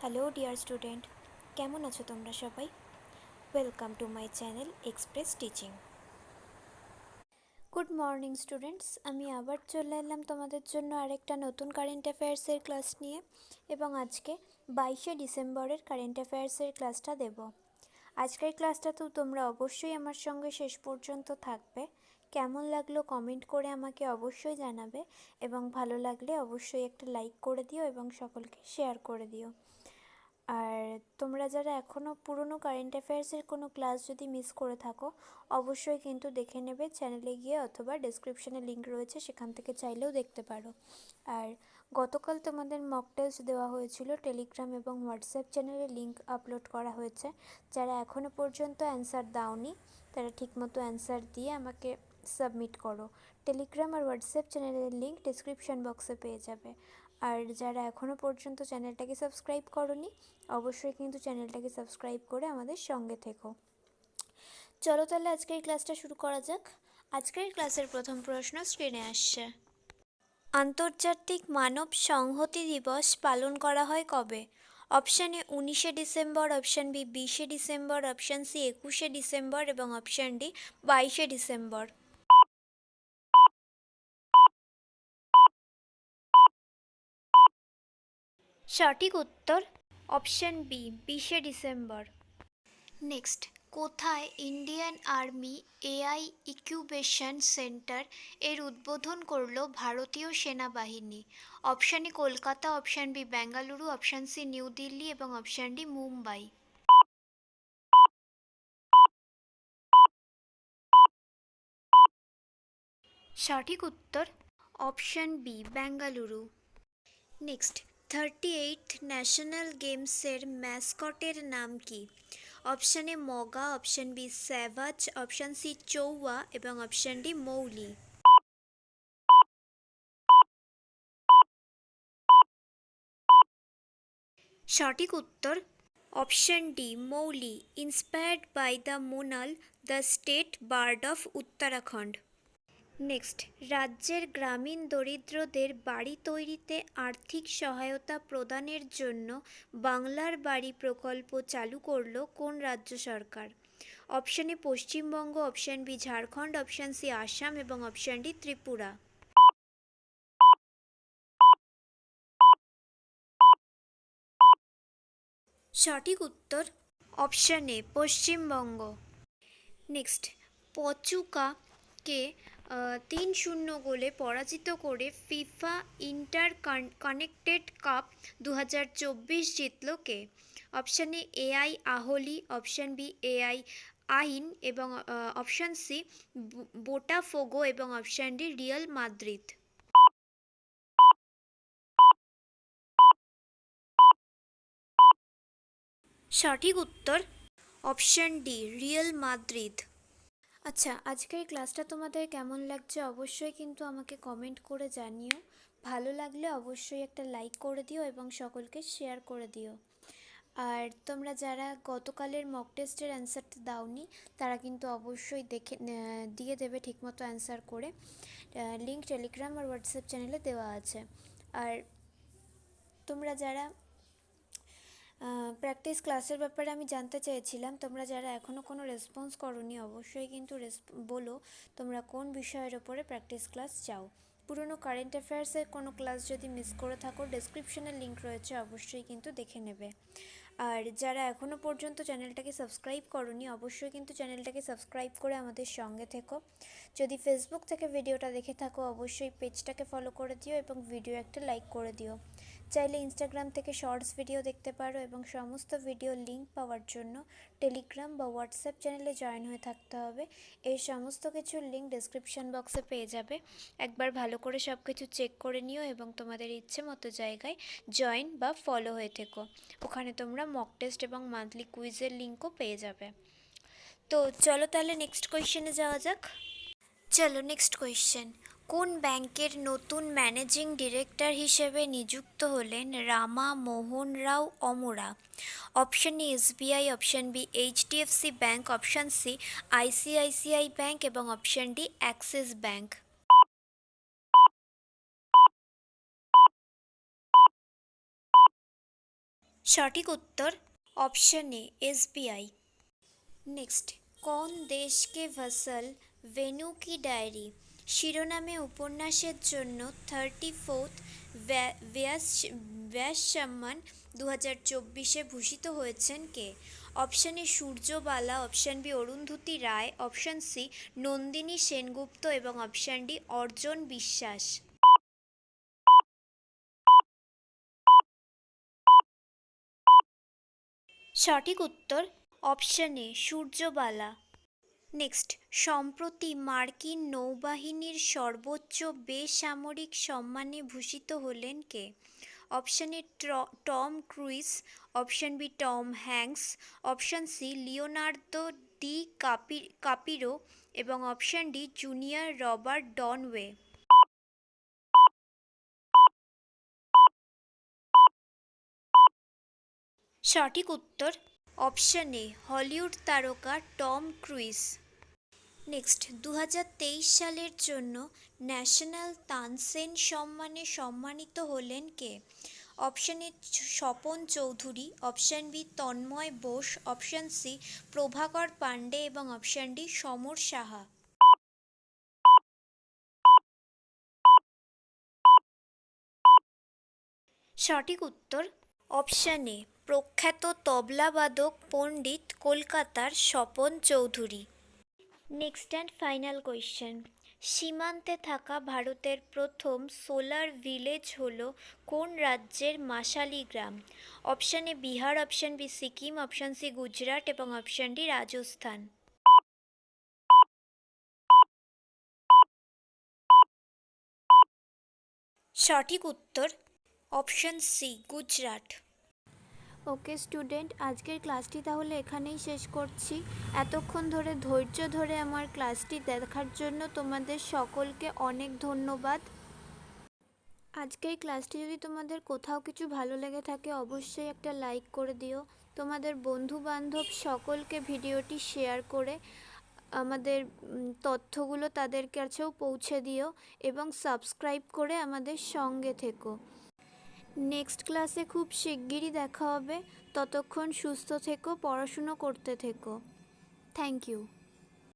Hello dear student, কেমন আছো তোমরা সবাই? Welcome to my channel express teaching. Good morning students, আমি আবার চলে এলাম তোমাদের জন্য আরেকটা নতুন কারেন্ট অ্যাফেয়ার্সের ক্লাস নিয়ে, এবং আজকে 22শে ডিসেম্বরের কারেন্ট অ্যাফেয়ার্সের ক্লাসটা দেব। আজকের ক্লাসটা তো তোমরা অবশ্যই আমার সঙ্গে শেষ পর্যন্ত থাকবে। কেমন লাগলো কমেন্ট করে আমাকে অবশ্যই জানাবে, এবং ভালো লাগলে অবশ্যই একটা লাইক করে দিও এবং সকলকে শেয়ার করে দিও। আর তোমরা যারা এখনও পুরনো কারেন্ট অ্যাফেয়ার্সের কোনো ক্লাস যদি মিস করে থাকো, অবশ্যই কিন্তু দেখে নেবে চ্যানেলে গিয়ে, অথবা ডেসক্রিপশানে লিঙ্ক রয়েছে, সেখান থেকে চাইলেও দেখতে পারো। আর গতকাল তোমাদের মক টেস্ট দেওয়া হয়েছিল, টেলিগ্রাম এবং হোয়াটসঅ্যাপ চ্যানেলে লিঙ্ক আপলোড করা হয়েছে। যারা এখনও পর্যন্ত অ্যান্সার দাওনি তারা ঠিকমতো অ্যান্সার দিয়ে আমাকে সাবমিট করো। টেলিগ্রাম আর হোয়াটসঅ্যাপ চ্যানেলের লিঙ্ক ডেসক্রিপশান বক্সে পেয়ে যাবে। আর যারা এখনও পর্যন্ত চ্যানেলটাকে সাবস্ক্রাইব করোনি, অবশ্যই কিন্তু চ্যানেলটাকে সাবস্ক্রাইব করে আমাদের সঙ্গে থেকো। চলো তাহলে আজকের ক্লাসটা শুরু করা যাক। আজকের ক্লাসের প্রথম প্রশ্ন স্ক্রিনে আসছে। আন্তর্জাতিক মানব সংহতি দিবস পালন করা হয় কবে? অপশান এ 19শে ডিসেম্বর, অপশান বি 20শে ডিসেম্বর, অপশান সি 21শে ডিসেম্বর এবং অপশান ডি 22শে ডিসেম্বর। সঠিক উত্তর অপশান বি 20শে ডিসেম্বর। নেক্সট, কোথায় Indian army AI incubation centre এর উদ্বোধন করল ভারতীয় সেনাবাহিনী? Option A Kolkata, option B Bengaluru, option C New Delhi এবং অপশান ডি মুম্বাই। সঠিক উত্তর option B Bengaluru. Next, 38th national গেমসের ম্যাসকটের নাম কি? অপশান এ মগা, অপশান বি স্যাভাজ, অপশান সি চৌয়া এবং অপশান ডি মৌলি। সঠিক উত্তর option D Mauli, inspired by the monal, the state bird of Uttarakhand. Next, রাজ্যের গ্রামীণ দরিদ্রদের বাড়ি তৈরিতে আর্থিক সহায়তা প্রদানের জন্য বাংলার বাড়ি প্রকল্প চালু করল কোন রাজ্য সরকার? Option A Paschimbanga, option B Jharkhand, option C Assam এবং অপশান ডি ত্রিপুরা। সঠিক উত্তর অপশান এ পশ্চিমবঙ্গ। নেক্সট, পচুকাকে 3-0 গোলে পরাজিত করে ফিফা ইন্টার কানেক্টেড কাপ 2024 জিতল কে? অপশান এ এআই আহলি, অপশান বি এআই আইন এবং অপশান সি বোটাফোগো এবং অপশান ডি রিয়াল মাদ্রিদ। সঠিক উত্তর অপশান ডি রিয়াল মাদ্রিদ। আচ্ছা, আজকের ক্লাসটা তোমাদের কেমন লাগছে অবশ্যই কিন্তু আমাকে কমেন্ট করে জানিও। ভালো লাগলে অবশ্যই একটা লাইক করে দিও এবং সকলকে শেয়ার করে দিও। আর তোমরা যারা গতকালের মক টেস্টের অ্যান্সারটা দাওনি তারা কিন্তু অবশ্যই দিয়ে দেবে ঠিকমতো অ্যান্সার করে। লিঙ্ক টেলিগ্রাম আর হোয়াটসঅ্যাপ চ্যানেলে দেওয়া আছে। আর তোমরা যারা প্র্যাকটিস ক্লাসের ব্যাপারে আমি জানতে চেয়েছিলাম, তোমরা যারা এখনও কোনো রেসপন্স করোনি অবশ্যই কিন্তু বলো তোমরা কোন বিষয়ের ওপরে প্র্যাকটিস ক্লাস চাও। পুরনো কারেন্ট অ্যাফেয়ার্সের কোনো ক্লাস যদি মিস করে থাকো, ডেসক্রিপশনে লিঙ্ক রয়েছে, অবশ্যই কিন্তু দেখে নেবে। আর যারা এখনও পর্যন্ত চ্যানেলটাকে সাবস্ক্রাইব করোনি অবশ্যই কিন্তু চ্যানেলটাকে সাবস্ক্রাইব করে আমাদের সঙ্গে থেকো। যদি ফেসবুক থেকে ভিডিওটা দেখে থাকো অবশ্যই পেজটাকে ফলো করে দিও এবং ভিডিও একটা লাইক করে দিও। চাইলে ইনস্টাগ্রাম থেকে শর্টস ভিডিও দেখতে পারো এবং সমস্ত ভিডিও লিঙ্ক পাওয়ার জন্য টেলিগ্রাম বা হোয়াটসঅ্যাপ চ্যানেলে জয়েন হয়ে থাকতে হবে। এই সমস্ত কিছুর লিঙ্ক ডেসক্রিপশন বক্সে পেয়ে যাবে। একবার ভালো করে সব কিছু চেক করে নিও এবং তোমাদের ইচ্ছে মতো জায়গায় জয়েন বা ফলো হয়ে থেকো। ওখানে তোমরা মক টেস্ট এবং মান্থলি কুইজের লিঙ্কও পেয়ে যাবে। তো চলো তাহলে নেক্সট কোয়েশ্চেনে যাওয়া যাক। চলো নেক্সট কোয়েশ্চেন, কোন ব্যাংকের নতুন ম্যানেজিং ডিরেক্টর হিসেবে নিযুক্ত হলেন Rama Mohan Rao Amara? Option A SBI, option B HDFC bank, option C ICICI bank এবং অপশান ডি অ্যাক্সিস ব্যাংক। সঠিক উত্তর অপশন এ SBI। নেক্সট, কোন দেশকে ভাসাল ভেনু কি ডায়েরি শিরোনামে উপন্যাসের জন্য 34th ব্যাস সম্মান 2024-এ ভূষিত হয়েছেন কে? Option A Suryabala, option B Arundhati Roy, option C Nandini Sengupta এবং অপশন ডি অর্জন বিশ্বাস। সঠিক উত্তর অপশন এ সূর্যবালা। নেক্সট, সম্প্রতি মার্কিন নৌবাহিনীর সর্বোচ্চ বেসামরিক সম্মানে ভূষিত হলেন কে? Option A Tom Cruise, option B Tom Hanks, option C Leonardo di Caprio এবং option D junior Robert Downey. সঠিক উত্তর অপশন এ হলিউড তারকা টম ক্রুইজ। নেক্সট, 2023 সালের জন্য ন্যাশনাল তানসেন সম্মানে সম্মানিত হলেন কে? Option A Swapan Chowdhury, option B Tanmoy Bose, option C Prabhakar Pandey এবং অপশন ডি সমর সাহা। সঠিক উত্তর অপশন এ প্রখ্যাত তবলাবাদক পণ্ডিত কলকাতার Swapan Chowdhury. Next and final question, সীমান্তে থাকা ভারতের প্রথম সোলার ভিলেজ হল কোন রাজ্যের মাসালি গ্রাম? Option A Bihar, option B Sikkim, option C Gujarat এবং অপশন ডি রাজস্থান। সঠিক উত্তর option C Gujarat. Okay student, আজকের ক্লাসটি তাহলে এখানেই শেষ করছি। এতক্ষণ ধরে ধৈর্য ধরে আমার ক্লাসটি দেখার জন্য তোমাদের সকলকে অনেক ধন্যবাদ। আজকের ক্লাসটি যদি তোমাদের কোথাও কিছু ভালো লেগে থাকে অবশ্যই একটা লাইক করে দিও। তোমাদের বন্ধু বান্ধব সকলকে ভিডিওটি শেয়ার করে আমাদের তথ্যগুলো তাদের কাছেও পৌঁছে দিও এবং সাবস্ক্রাইব করে আমাদের সঙ্গে থেকো। নেক্সট ক্লাসে খুব শিগগিরই দেখা হবে। ততক্ষণ সুস্থ থেকো, পড়াশুনো করতে থেকো। Thank you.